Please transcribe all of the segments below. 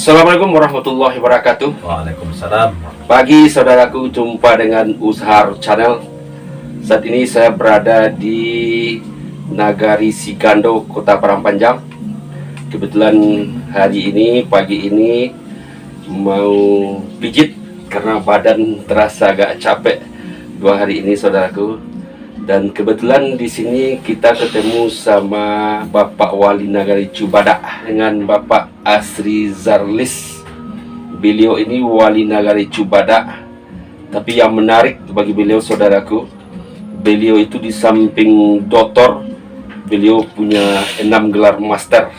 Assalamualaikum warahmatullahi wabarakatuh. Waalaikumsalam. Pagi saudaraku, jumpa dengan Uzhar Channel. Saat ini saya berada di Nagari Sigando, Kota Parangpanjang. Kebetulan hari ini, pagi ini mau pijit karena badan terasa agak capek 2 hari ini saudaraku. Dan kebetulan di sini kita ketemu sama Bapak Wali Nagari Cibadak dengan Bapak Asri Zarlis. Beliau ini Wali Nagari Cibadak. Tapi yang menarik bagi beliau saudaraku, beliau itu di samping doktor, beliau punya 6 gelar master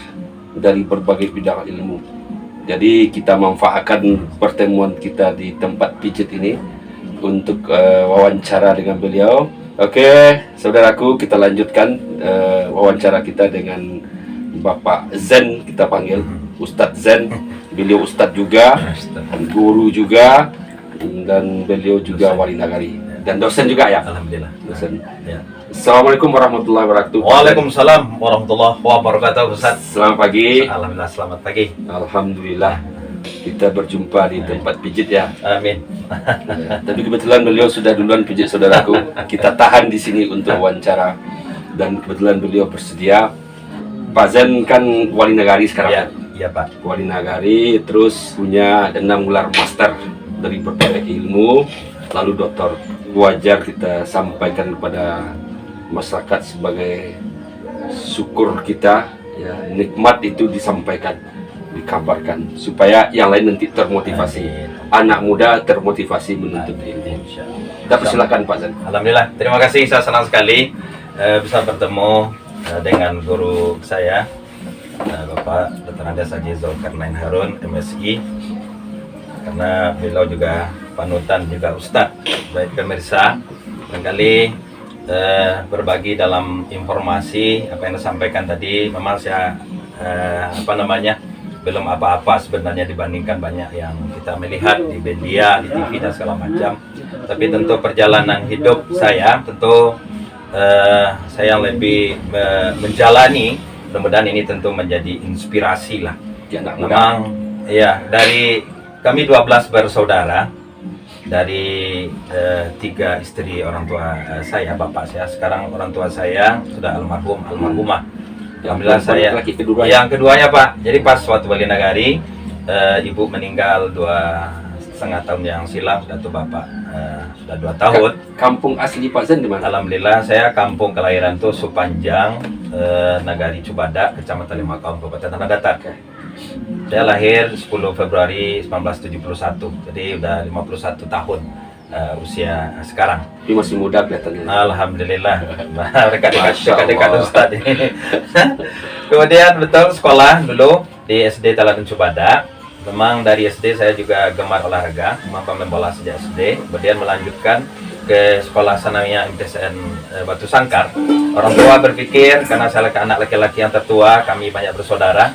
dari berbagai bidang ilmu. Jadi kita manfaatkan pertemuan kita di tempat pijit ini untuk wawancara dengan beliau. Oke, saudaraku, kita lanjutkan wawancara kita dengan Bapak Zen, kita panggil Ustadz Zen. Beliau Ustadz juga, guru juga, dan beliau juga wali nagari dan dosen juga ya. Alhamdulillah. Dosen. Ya. Assalamualaikum warahmatullahi wabarakatuh. Waalaikumsalam warahmatullahi wabarakatuh. Ustaz. Selamat pagi. Alhamdulillah, selamat pagi. Alhamdulillah kita berjumpa di tempat pijit ya. Amin. Ya, tapi kebetulan beliau sudah duluan pijit saudaraku. Kita tahan di sini untuk wawancara dan kebetulan beliau bersedia. Pak Zen kan wali nagari sekarang. Ya, iya Pak. Wali nagari, terus punya 6 gelar master dari berbagai ilmu, lalu doktor. Wajar kita sampaikan kepada masyarakat sebagai syukur kita, ya, nikmat itu disampaikan, dikabarkan supaya yang lain nanti termotivasi. Amin. Anak muda termotivasi menuntut ilmu. Kita persilakan Pak Zen. Alhamdulillah, terima kasih. Saya senang sekali bisa bertemu dengan guru saya, Bapak Dr. Andes Haji Zulkarnain Harun, MSI, karena beliau juga panutan, juga Ustadz. Baik pemirsa, barangkali berbagi dalam informasi apa yang disampaikan tadi. Memang saya belum apa-apa sebenarnya dibandingkan banyak yang kita melihat di media, di TV dan segala macam. Tapi tentu perjalanan hidup saya, tentu saya lebih menjalani. Mudah-mudahan ini tentu menjadi inspirasi lah. Ya, Memang ya, dari kami 12 bersaudara, dari 3 istri orang tua saya, bapak saya. Sekarang orang tua saya sudah almarhumah. Alhamdulillah saya yang keduanya Pak. Jadi pas waktu wali nagari, ibu meninggal 2,5 tahun yang silam, dan tuh bapak sudah 2 tahun. Kampung asli Pak Zen di mana? Alhamdulillah saya kampung kelahiran tuh Supanjang, Nagari Cibadak, Kecamatan Limakaum, Kabupaten Tanah Datar. Saya lahir 10 Februari 1971, jadi udah 51 tahun usia sekarang. Tapi masih muda kelihatannya. Alhamdulillah. Dekat-dekat Ustadz ini. Kemudian betul sekolah dulu di SD Teladan Cibadak. Memang dari SD saya juga gemar olahraga, memang pemain bola sejak SD. Kemudian melanjutkan ke sekolah sanawiyah MTSN Batu Sangkar. Orang tua berpikir karena saya anak laki-laki yang tertua, kami banyak bersaudara.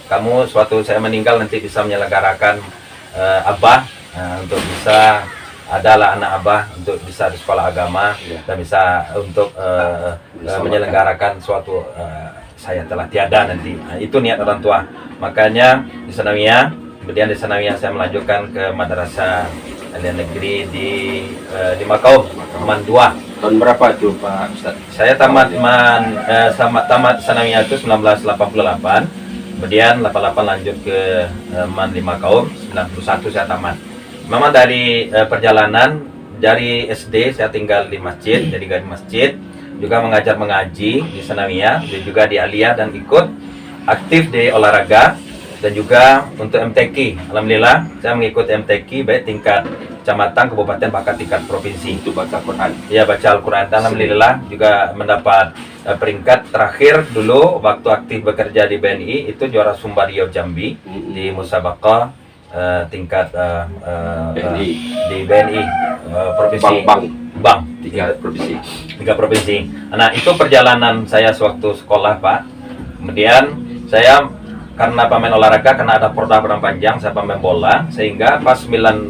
Kamu suatu saya meninggal nanti bisa menyelenggarakan abah untuk bisa adalah anak abah untuk bisa di sekolah agama dan bisa untuk menyelenggarakan suatu saya telah tiada nanti. Itu niat orang tua. Makanya di sanawiyah, kemudian di sanawiyah saya melanjutkan ke madrasah aliyah negeri di Makaum, Man 2. Tahun berapa itu Pak Ustaz? Saya tamat sanawiyah itu 1988. Kemudian 88 lanjut ke Man 5 Kaum, 91 saya tamat. Memang dari perjalanan dari SD saya tinggal di masjid, jadi di masjid, juga mengaji di sanawiyah, dan juga di aliyah, dan ikut aktif di olahraga dan juga untuk MTQ. Alhamdulillah saya mengikuti MTQ baik tingkat kecamatan, kabupaten, bahkan tingkat provinsi. Untuk baca Quran. Ya, baca Al-Quran. Alhamdulillah juga mendapat peringkat terakhir dulu waktu aktif bekerja di BNI, itu juara Sumba Riau Jambi di musabaqah tingkat di BNI provinsi Bang. 3 provinsi. 3 provinsi. Nah, itu perjalanan saya sewaktu sekolah Pak. Kemudian saya karena pemain olahraga, karena ada Porda Parangpanjang, saya pemain bola, sehingga pas 91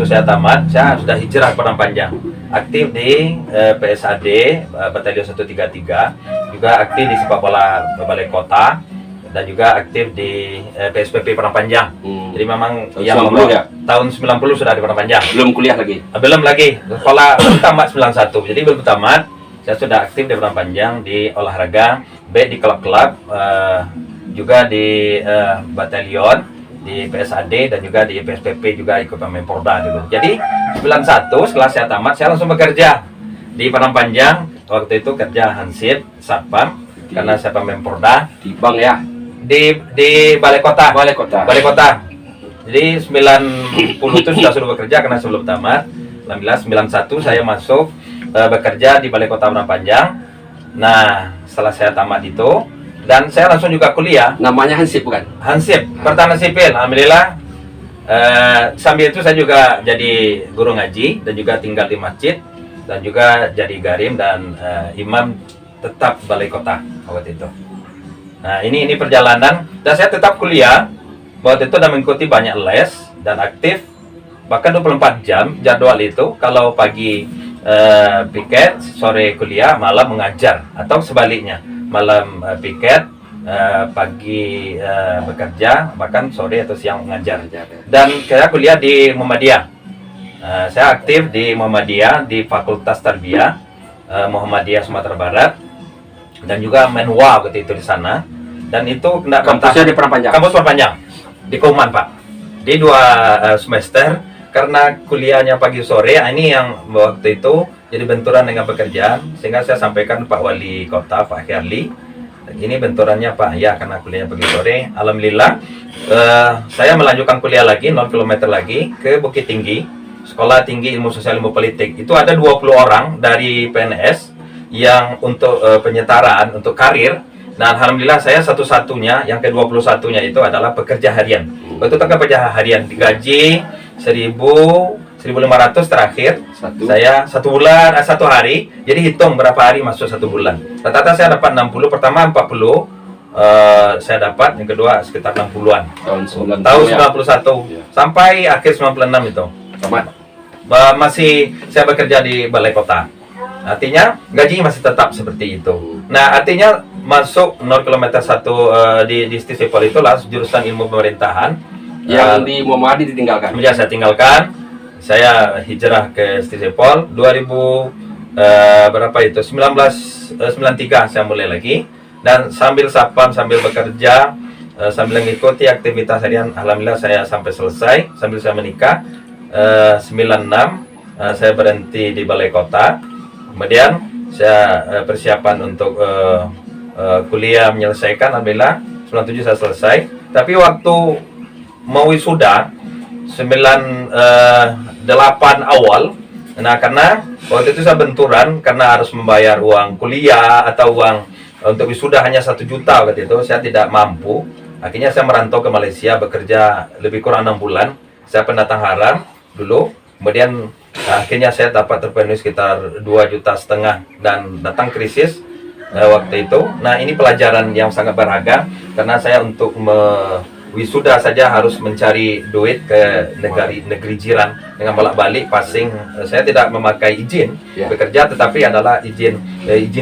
saya tamat, saya sudah hijrah ke Parangpanjang. Aktif di PSAD Batalion 133, juga aktif di sepak bola Balai Kota, dan juga aktif di PSPP Padang Panjang. Jadi memang Tahun yang 90 ya? tahun 90 sudah di Padang Panjang. Belum kuliah lagi. Belum lagi, sekolah baru tamat 91. Jadi belum tamat, saya sudah aktif di Padang Panjang di olahraga, baik di klub-klub, juga di batalion, di PSAD, dan juga di PSPP, juga ikut Pemporda dulu. Jadi 91 setelah saya tamat, saya langsung bekerja di Padang Panjang. Waktu itu kerja Hansip, Satpam, karena saya Pemporda. Di bank ya? Di Balai Kota. Balai Kota. Balai Kota. Jadi 90 itu sudah bekerja karena sebelum tamat. Alhamdulillah 91 saya masuk bekerja di Balai Kota Padang Panjang. Nah, setelah saya tamat itu, dan saya langsung juga kuliah. Namanya Hansip bukan? Hansip, Pertahanan Sipil. Alhamdulillah. Sambil itu saya juga jadi guru ngaji dan juga tinggal di masjid dan juga jadi garim dan imam tetap Balai Kota waktu itu. Nah, ini perjalanan, dan saya tetap kuliah. Waktu itu dan mengikuti banyak les dan aktif, bahkan 24 jam jadwal itu. Kalau pagi piket, sore kuliah, malam mengajar, atau sebaliknya, malam piket, pagi bekerja, bahkan sore atau siang mengajar. Dan saya kuliah di Muhammadiyah. Saya aktif di Muhammadiyah di Fakultas Tarbiyah Muhammadiyah Sumatera Barat, dan juga Menwa waktu itu di sana. Dan itu kena Kampusnya di Padang Panjang? Kampus Padang Panjang di Kauman, Pak. Di 2 semester, karena kuliahnya pagi sore. Ini yang waktu itu jadi benturan dengan pekerjaan, sehingga saya sampaikan Pak Wali Kota, Pak Herli, ini benturannya Pak, ya karena kuliahnya pagi sore. Alhamdulillah saya melanjutkan kuliah lagi 0 km lagi ke Bukit Tinggi, Sekolah Tinggi Ilmu Sosial Ilmu Politik. Itu ada 20 orang dari PNS yang untuk penyetaraan untuk karir. Nah, alhamdulillah saya satu-satunya, yang ke-21-nya itu adalah pekerja harian. Waktu itu pekerja harian digaji 1.500 terakhir. Saya 1 bulan, 1 hari. Jadi hitung berapa hari masuk 1 bulan. Rata-rata saya dapat 60, pertama 40 saya dapat, yang kedua sekitar 60-an. Tahun 91. Tahun Ya? 91 Ya. sampai akhir 96 itu. Tamat. Masih saya bekerja di Balai Kota. Artinya gaji masih tetap seperti itu. Nah, artinya masuk 0 km 1 di Stisipol itulah jurusan ilmu pemerintahan. Yang di Muhammadiyah ditinggalkan? Kemudian saya tinggalkan. Saya hijrah ke Stisipol 2000 berapa itu? 1993 saya mulai lagi. Dan sambil sapam, sambil bekerja, sambil mengikuti aktivitas harian, alhamdulillah saya sampai selesai. Sambil saya menikah 96 saya berhenti di Balai Kota. Kemudian saya persiapan untuk kuliah menyelesaikan, alhamdulillah 97 saya selesai. Tapi waktu mau wisuda 98 awal, nah karena waktu itu saya benturan karena harus membayar uang kuliah atau uang untuk wisuda hanya 1 juta waktu itu, saya tidak mampu. Akhirnya saya merantau ke Malaysia, bekerja lebih kurang 6 bulan. Saya pendatang haram dulu. Kemudian akhirnya saya dapat terpenuhi sekitar 2,5 juta, dan datang krisis waktu itu. Nah, ini pelajaran yang sangat berharga karena saya untuk wisuda saja harus mencari duit ke negeri jiran dengan bolak-balik passing. Saya tidak memakai izin bekerja, tetapi adalah izin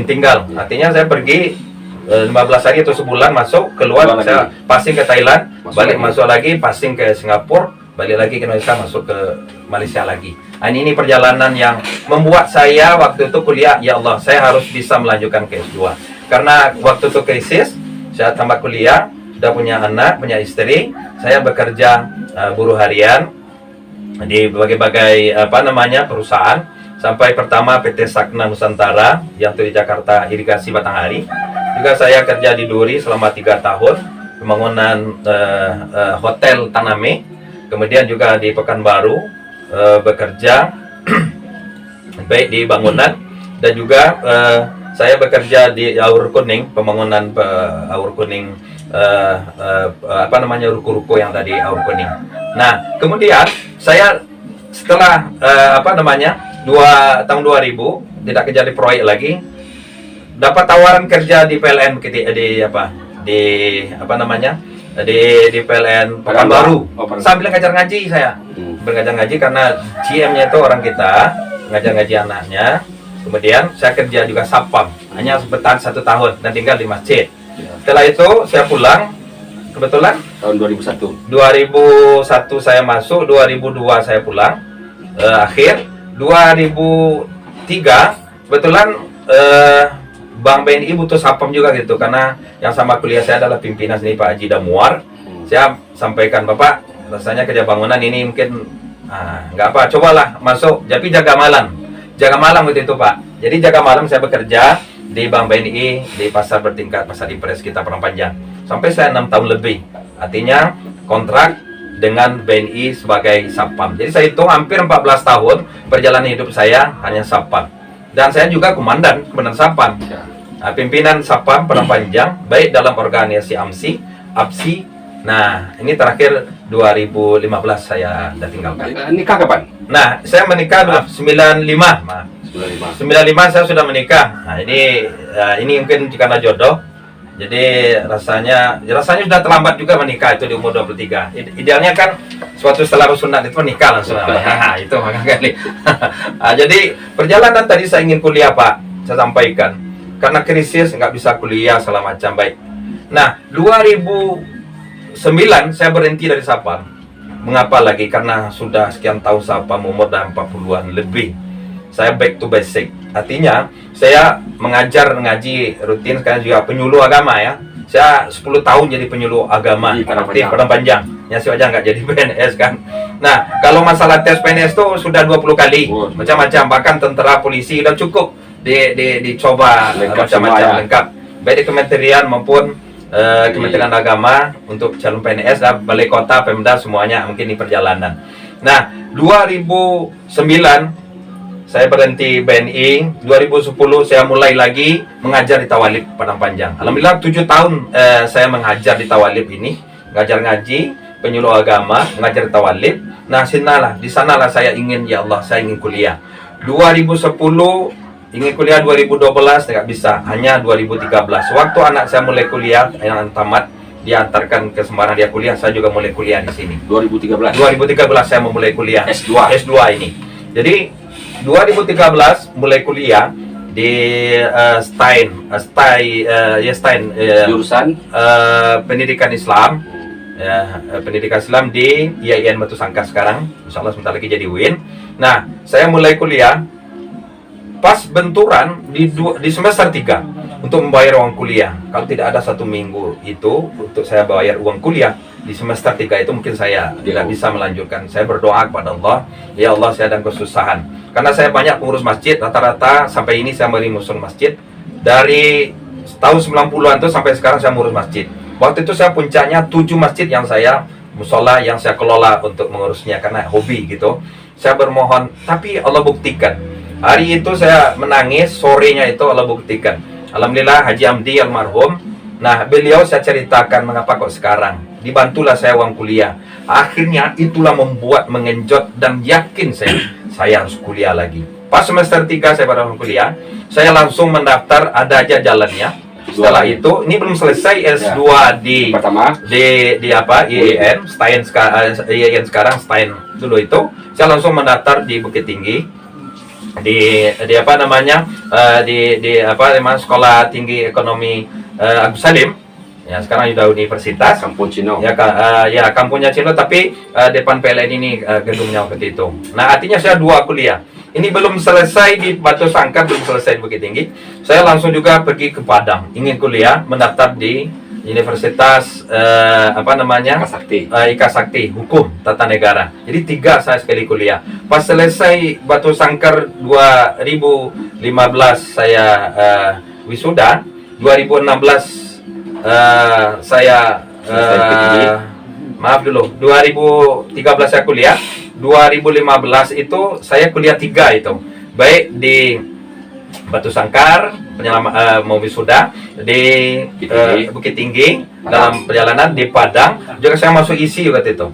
tinggal. Artinya saya pergi 15 hari atau sebulan, masuk keluar, saya passing ke Thailand, balik masuk lagi, passing ke Singapura, balik lagi ke Indonesia, masuk ke Malaysia lagi. Nah, ini perjalanan yang membuat saya waktu itu kuliah, ya Allah, saya harus bisa melanjutkan ke S2. Karena waktu itu krisis, saya tamat kuliah, sudah punya anak, punya istri, saya bekerja buruh harian di berbagai perusahaan, sampai pertama PT Sakna Nusantara yang di Jakarta Irigasi Batanghari. Juga saya kerja di Duri selama 3 tahun, pembangunan hotel Taname. Kemudian juga di Pekanbaru bekerja baik di bangunan, dan juga saya bekerja di Aur Kuning, pembangunan Aur Kuning, ruko-ruko yang tadi Aur Kuning. Nah, kemudian saya setelah tahun 2000 tidak kerja di proyek lagi, dapat tawaran kerja di PLN di PLN Pekanbaru. Sambil ngajar ngaji saya. Belajar ngaji karena GM-nya itu orang kita, ngajar ngaji anaknya. Kemudian saya kerja juga sapam, hanya bertahan 1 tahun dan tinggal di masjid. Setelah itu saya pulang kebetulan Tahun 2001. 2001 saya masuk, 2002 saya pulang akhir. 2003 kebetulan Bank BNI butuh sapam juga gitu, karena yang sama kuliah saya adalah pimpinan sini Pak Haji Damuar. Saya sampaikan, Bapak, rasanya kerja bangunan ini mungkin nggak apa, cobalah masuk, tapi jaga malam waktu itu Pak. Jadi jaga malam saya bekerja di Bank BNI di pasar bertingkat, pasar impres kita Padang Panjang, sampai saya 6 tahun lebih. Artinya kontrak dengan BNI sebagai sapam. Jadi saya hitung hampir 14 tahun perjalanan hidup saya hanya sapam. Dan saya juga komandan sapam. Nah, pimpinan sapam Padang Panjang, baik dalam organisasi AMSI, APSI. Nah, ini terakhir 2015 saya sudah tinggalkan. Nikah kapan? Nah, saya menikah 95. 95 saya sudah menikah. Nah, ini mungkin karena jodoh. Jadi rasanya sudah terlambat juga menikah itu di umur 23. Idealnya kan suatu setelah sunat itu menikah langsung. Nah, itu makanya. Nah, jadi perjalanan tadi saya ingin kuliah Pak, saya sampaikan. Karena krisis nggak bisa kuliah segala macam baik. Nah, 2009 saya berhenti dari sapam. Mengapa lagi? Karena sudah sekian tahun sapam, umur dah 40-an lebih. Saya back to basic. Artinya saya mengajar ngaji rutin, sekarang juga penyuluh agama ya. Saya 10 tahun jadi penyuluh agama di Padang Panjang. Ya sih aja nggak jadi PNS kan. Nah, kalau masalah tes PNS itu sudah 20 kali. Macam-macam, bahkan tentara, polisi udah cukup dicoba macam-macam lengkap. Baik di kementerian maupun Kementerian Agama untuk calon PNS, balai kota, Pemda, semuanya mungkin di perjalanan. Nah, 2009 saya berhenti BNI. 2010 saya mulai lagi mengajar di Tawalib Padang Panjang. Alhamdulillah 7 tahun saya mengajar di Tawalib ini, mengajar ngaji, penyuluh agama, mengajar di Tawalib. Nah, di sanalah saya ingin, ya Allah, saya ingin kuliah. 2010 ingin kuliah, 2012 nggak bisa, hanya 2013. Waktu anak saya mulai kuliah, yang tamat, diantarkan ke Semarang dia kuliah, saya juga mulai kuliah di sini. 2013 saya memulai kuliah S2 ini. Jadi 2013 mulai kuliah di Stein jurusan pendidikan Islam, pendidikan Islam di IAIN Batu Sangkar sekarang. Insya Allah sebentar lagi jadi UIN. Nah, saya mulai kuliah pas benturan di semester 3 untuk membayar uang kuliah. Kalau tidak ada 1 minggu itu untuk saya bayar uang kuliah di semester 3 itu, mungkin saya tidak bisa melanjutkan. Saya berdoa kepada Allah, ya Allah, saya ada kesusahan. Karena saya banyak pengurus masjid, rata-rata sampai ini saya beri musul masjid. Dari tahun 90-an itu sampai sekarang saya mengurus masjid. Waktu itu saya puncaknya 7 masjid yang saya musola, yang saya kelola untuk mengurusnya karena hobi gitu. Saya bermohon, tapi Allah buktikan. Hari itu saya menangis, sorenya itu Allah buktikan. Alhamdulillah Haji Amdi almarhum. Nah, beliau saya ceritakan mengapa kok sekarang dibantulah saya uang kuliah. Akhirnya itulah membuat mengenjot dan yakin saya harus kuliah lagi. Pas semester 3 saya pada kuliah, saya langsung mendaftar, ada aja jalannya. Setelah itu, ini belum selesai S2 di IAIN, IAIN sekarang, Stein dulu itu. Saya langsung mendaftar di Bukit Tinggi, di Sekolah Tinggi Ekonomi Agus Salim. Ya, sekarang sudah universitas. Kampung Cino. Ya, kampungnya Cino, tapi depan PLN ini gedungnya waktu itu. Nah, artinya saya 2 kuliah. Ini belum selesai di Batu Sangkar, belum selesai di Bukit Tinggi. Saya langsung juga pergi ke Padang, ingin kuliah, mendaftar di Universitas Ika Sakti, Hukum Tata Negara. Jadi 3 saya sekali kuliah. Pas selesai Batu Sangkar 2015 saya wisuda. 2016 saya 2013 saya kuliah. 2015 itu saya kuliah 3 itu, baik di Batu Sangkar mau wisuda, di Bukit Tinggi dalam perjalanan, di Padang juga saya masuk ISI waktu itu,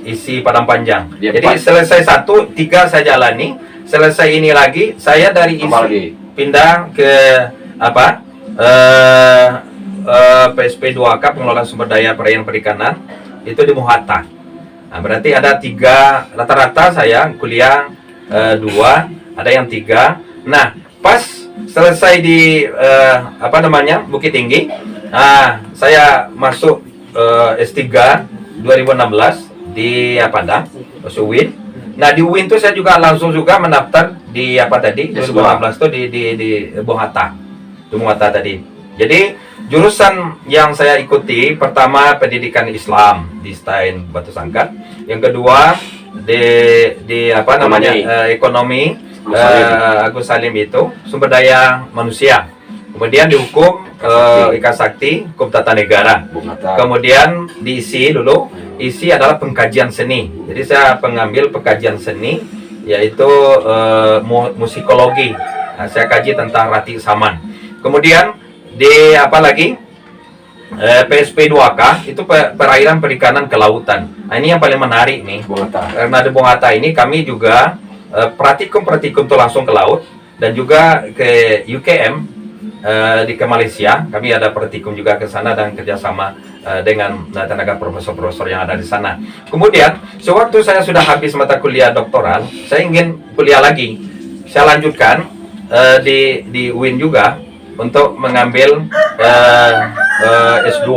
ISI Padang Panjang. Jadi selesai 1, 3 saya jalani. Selesai ini lagi saya dari ISI pindah ke PSP 2K, pengelolaan sumber daya perairan perikanan, itu di Muhatta. Nah, berarti ada 3, rata-rata saya kuliah 2, ada yang 3. Nah, pas selesai di Bukit Tinggi, nah saya masuk S3 2016 di Padang, UIN. Nah di UIN tuh saya juga langsung juga mendaftar di apa tadi 2016 tuh di Bung Hatta, di Bung Hatta tadi. Jadi jurusan yang saya ikuti pertama pendidikan Islam di STAIN Batu Sangkar, yang kedua di apa namanya ekonomi Agus Salim itu sumber daya manusia, kemudian di hukum Ika Sakti hukum tata negara, kemudian diisi dulu isi adalah pengkajian seni. Jadi saya pengambil pengkajian seni yaitu musikologi. Nah, saya kaji tentang Rati Saman. Kemudian di apa lagi PSP 2K itu perairan perikanan kelautan. Nah, ini yang paling menarik nih. Karena di Bung Hatta ini kami juga praktikum tuh langsung ke laut, dan juga ke UKM ke Malaysia. Kami ada praktikum juga ke sana dan kerjasama dengan tenaga profesor-profesor yang ada di sana. Kemudian sewaktu saya sudah habis mata kuliah doktoral, saya ingin kuliah lagi. Saya lanjutkan di UIN juga untuk mengambil S2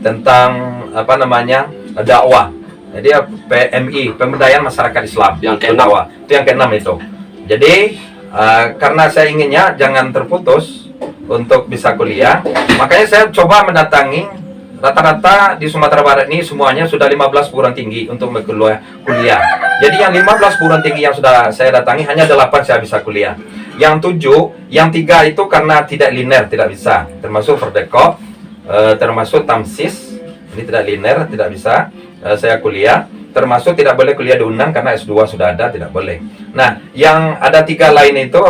tentang apa namanya dakwah. Jadi PMI, Pemberdayaan Masyarakat Islam, yang ke-6. Itu yang ke-6 itu. Jadi karena saya inginnya jangan terputus untuk bisa kuliah, makanya saya coba mendatangi. Rata-rata di Sumatera Barat ini semuanya sudah 15 perguruan tinggi untuk kuliah. Jadi yang 15 perguruan tinggi yang sudah saya datangi hanya 8 saya bisa kuliah. Yang 7, yang 3 itu karena tidak linear, tidak bisa. Termasuk Ferdekop, termasuk Tamsis, ini tidak linear, tidak bisa saya kuliah. Termasuk tidak boleh kuliah di UNAN karena S2 sudah ada, tidak boleh. Nah, yang ada 3 lain itu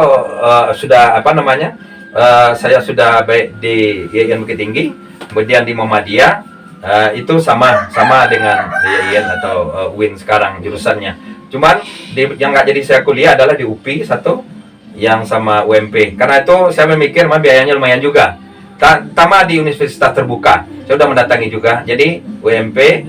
sudah apa namanya? Saya sudah baik di IAIN Bukit Tinggi, kemudian di Muhammadiyah itu sama dengan IAIN atau UIN sekarang jurusannya. Cuman yang nggak jadi saya kuliah adalah di UPI satu, yang sama UMP. Karena itu saya memikir biayanya lumayan juga. Pertama di Universitas Terbuka, saya sudah mendatangi juga. Jadi UMP,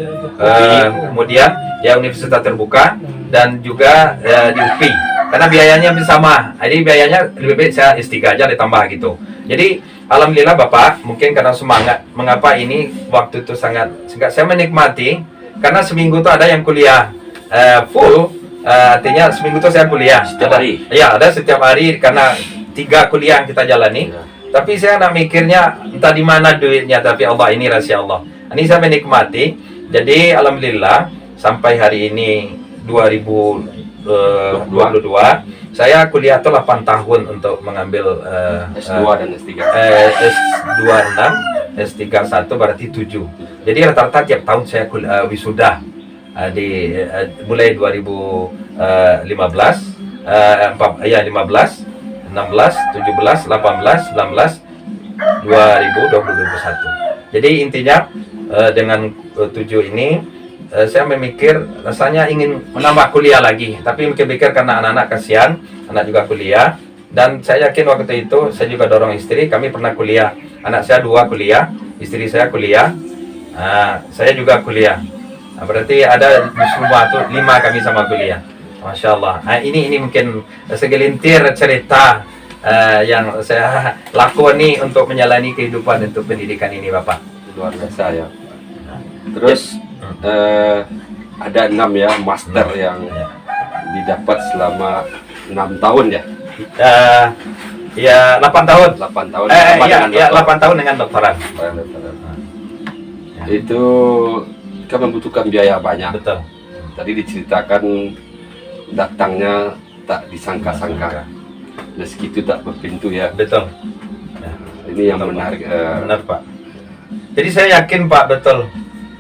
kemudian ya Universitas Terbuka, dan juga di UPI. Karena biayanya hampir sama. Jadi biayanya lebih baik saya S3 aja ditambah gitu. Jadi alhamdulillah Bapak, mungkin karena semangat, mengapa ini waktu itu sangat saya menikmati, karena seminggu tuh ada yang kuliah full, artinya seminggu tuh saya kuliah setiap hari. Ya, ada setiap hari karena 3 kuliah yang kita jalani. Tapi saya nak mikirnya entah di mana duitnya, tapi Allah ini rahasia Allah. Ini saya menikmati. Jadi alhamdulillah sampai hari ini 2022 saya kuliah tuh 8 tahun untuk mengambil S2 dan S3. S2 6, S3 1 berarti 7. Jadi rata-rata tiap tahun saya wisuda mulai 2015, 15, 16, 17, 18, 19, 2021. Jadi intinya dengan 7 ini saya memikir rasanya ingin menambah kuliah lagi, tapi mikir-mikir karena anak-anak kasihan, anak juga kuliah, dan saya yakin waktu itu saya juga dorong istri, kami pernah kuliah, anak saya 2 kuliah, istri saya kuliah, saya juga kuliah. Nah, berarti ada di semua tuh 5 kami sama kuliah, masya Allah. Nah, ini mungkin segelintir cerita yang saya lakoni untuk menjalani kehidupan untuk pendidikan ini, Bapak. Luar biasa ya. Terus ada 6 ya master yang didapat selama 6 tahun ya. Ya 8 tahun. 8 tahun. Ya 8 tahun dengan doktoran. Itu kan membutuhkan biaya banyak. Betul. Tadi diceritakan datangnya tak disangka-sangka. Meski itu tak berpintu ya. Betul. Ini yang menarik. Benar Pak. Jadi saya yakin Pak, betul.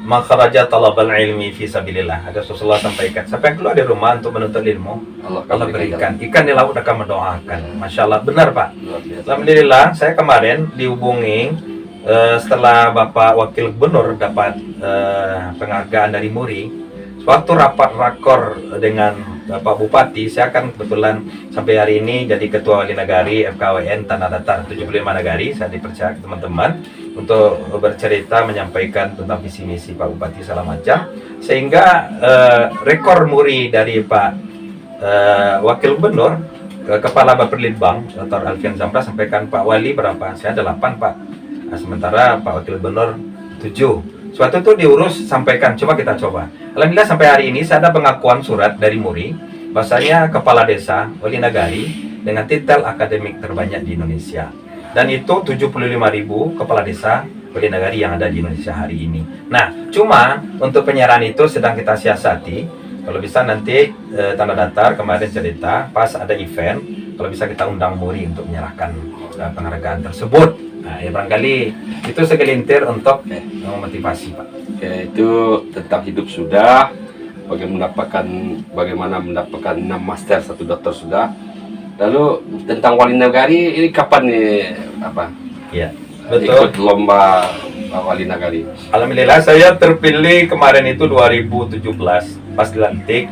Makharaja talabal ilmi fi sabilillah. Ada Rasulullah sampaikan, siapa yang keluar dari rumah untuk menuntut ilmu, Allah berikan ikan di laut akan mendoakan. Masya Allah, benar Pak. Alhamdulillah, saya kemarin dihubungi setelah Bapak Wakil Gubernur dapat penghargaan dari MURI. Suatu rapat rakor dengan Bapak Bupati, saya akan kebetulan sampai hari ini jadi Ketua Wali Nagari FKWN Tanah Datar 75 Nagari. Saya dipercaya ke teman-teman untuk bercerita, menyampaikan tentang visi misi Pak Bupati segala macam, sehingga rekor MURI dari Pak Wakil Gubernur ke Kepala Bapperlitbang Dr. Alfian Zamra sampaikan Pak Wali berapa? Saya ada 8 Pak. Nah, sementara Pak Wakil Gubernur 7. Suatu itu diurus, sampaikan, coba kita coba. Alhamdulillah sampai hari ini saya ada pengakuan surat dari MURI, bahasanya kepala desa Wali Nagari dengan titel akademik terbanyak di Indonesia. Dan itu 75.000 kepala desa Wali Nagari yang ada di Indonesia hari ini. Nah, cuma untuk penyerahan itu sedang kita siasati. Kalau bisa nanti tanda datar kemarin cerita pas ada event, kalau bisa kita undang MURI untuk menyerahkan penghargaan tersebut. Nah, ya barangkali itu segelintir untuk memotivasi, Pak. Oke, itu tentang hidup sudah, bagaimana mendapatkan 6 master, 1 doktor sudah. Lalu tentang Wali Nagari ini kapan nih Iya, ikut betul. lomba Wali Nagari? Alhamdulillah saya terpilih kemarin itu 2017 pas dilantik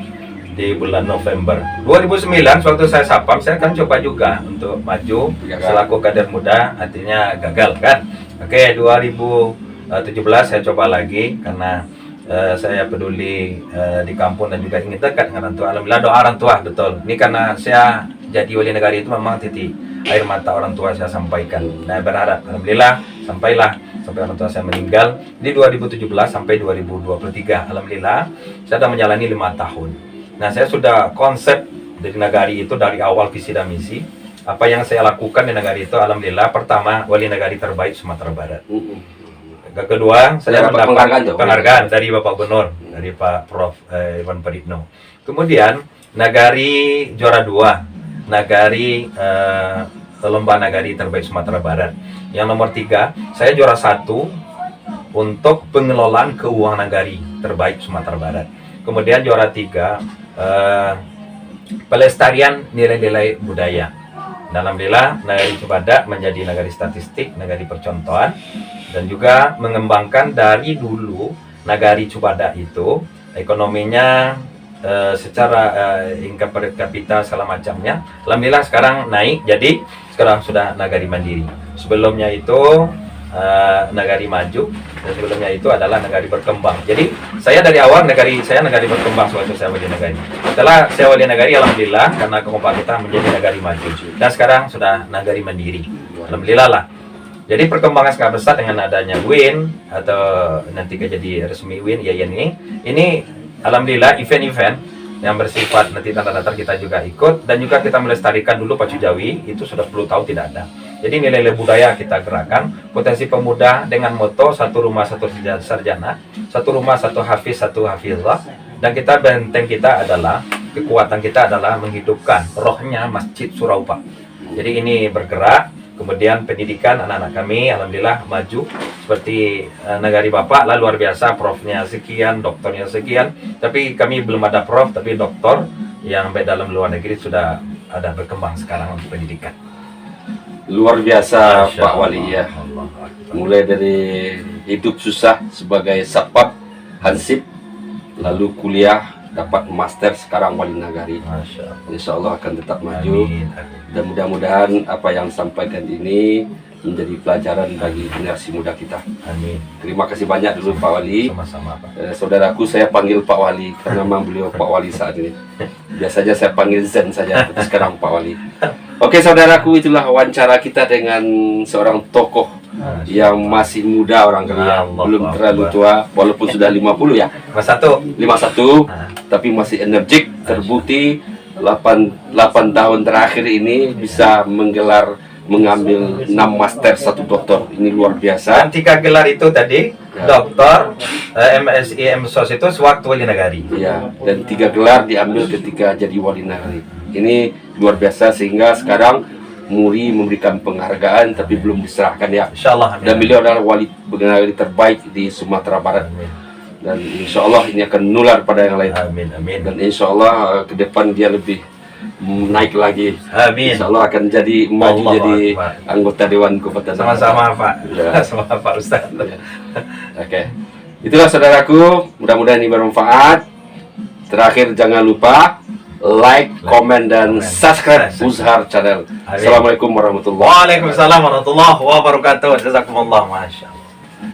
di bulan November. 2009 waktu saya sapam, saya kan coba juga untuk maju selaku kader muda, artinya gagal kan. Oke, 2017 saya coba lagi karena saya peduli di kampung dan juga ingin dekat dengan orang tua. Alhamdulillah doa orang tua, betul. Ini karena saya jadi Wali Nagari itu memang titik air mata orang tua saya sampaikan. Nah, berharap alhamdulillah sampai orang tua saya meninggal di 2017 sampai 2023. Alhamdulillah saya sudah menjalani 5 tahun. Nah, saya sudah konsep dari Nagari itu dari awal visi dan misi. Apa yang saya lakukan di Nagari itu, alhamdulillah, pertama Wali Nagari terbaik Sumatera Barat. Kedua, saya mendapat penghargaan dari Bapak Gubernur, dari Pak Prof. Iwan Pradipno. Kemudian Nagari juara 2, Nagari lomba Nagari terbaik Sumatera Barat. Yang nomor 3, saya juara 1 untuk pengelolaan keuangan Nagari terbaik Sumatera Barat. Kemudian juara 3, pelestarian nilai-nilai budaya. Dan alhamdulillah Nagari Cibadak menjadi Nagari statistik, Nagari percontohan, dan juga mengembangkan dari dulu Nagari Cibadak itu ekonominya secara income per kapita segala macamnya. Alhamdulillah sekarang naik, jadi sekarang sudah Nagari mandiri. Sebelumnya itu Nagari maju, dan sebelumnya itu adalah Nagari berkembang. Jadi saya dari awal Nagari berkembang waktu saya Wali Nagari. Setelah saya Wali Nagari, alhamdulillah karena kekompakitan menjadi Nagari maju. Dan sekarang sudah Nagari mandiri. Alhamdulillah lah. Jadi perkembangan skala besar dengan adanya WIN atau nanti jadi resmi WIN IAIN ini alhamdulillah event-event yang bersifat nanti tanda datar kita juga ikut, dan juga kita melestarikan dulu Pacu Jawi itu sudah 10 tahun tidak ada. Jadi nilai-nilai budaya kita gerakkan, potensi pemuda dengan moto satu rumah satu sarjana, satu rumah satu hafiz satu hafizah, dan kita benteng kita adalah kekuatan kita adalah menghidupkan rohnya Masjid Surau, Pak. Jadi ini bergerak. Kemudian pendidikan anak-anak kami alhamdulillah maju seperti Nagari Bapak lah, luar biasa, profnya sekian, doktornya sekian, tapi kami belum ada prof tapi doktor yang baik dalam luar negeri sudah ada berkembang sekarang untuk pendidikan. Luar biasa Masya Pak Wali ya. Allah. Mulai dari hidup susah sebagai satpam Hansip, lalu kuliah dapat master, sekarang Wali Nagari. Masya Allah. Insya Allah akan tetap maju. Amin, amin. Dan mudah-mudahan apa yang disampaikan ini menjadi pelajaran bagi generasi muda kita. Amin. Terima kasih banyak dulu Pak Wali. Sama-sama, Pak. Saudaraku, saya panggil Pak Wali karena memang beliau Pak Wali saat ini. Biasanya saya panggil Zen saja, tapi sekarang Pak Wali. Oke saudaraku, itulah wawancara kita dengan seorang tokoh yang masih muda orang kali ya, belum terlalu tua, walaupun sudah 50 ya. 51, tapi masih energik, terbukti 8 tahun terakhir ini bisa mengambil 6 master 1 doktor. Ini luar biasa. Dan 3 gelar itu tadi doktor, MSI, MSOS itu sewaktu Wali Nagari. Ya, dan 3 gelar diambil ketika jadi Wali Nagari. Ini luar biasa sehingga sekarang MURI memberikan penghargaan tapi belum diserahkan ya. Insyaallah. Dan beliau adalah Wali Nagari terbaik di Sumatera Barat. Amin. Dan insya Allah ini akan menular pada yang lain. Amin, amin. Dan insya Allah ke depan dia lebih naik lagi. Amin. Insya Allah akan maju Allah jadi Akbar. anggota Dewan Kabupaten. Sama-sama, Pak. Ya. Sama Pak Ustaz. Ya. Oke. Itulah saudaraku, mudah-mudahan ini bermanfaat. Terakhir jangan lupa like, komen, dan subscribe Uzhar Channel. Assalamualaikum warahmatullahi wabarakatuh. Waalaikumsalam warahmatullahi wabarakatuh. Jazakumullah, masya Allah.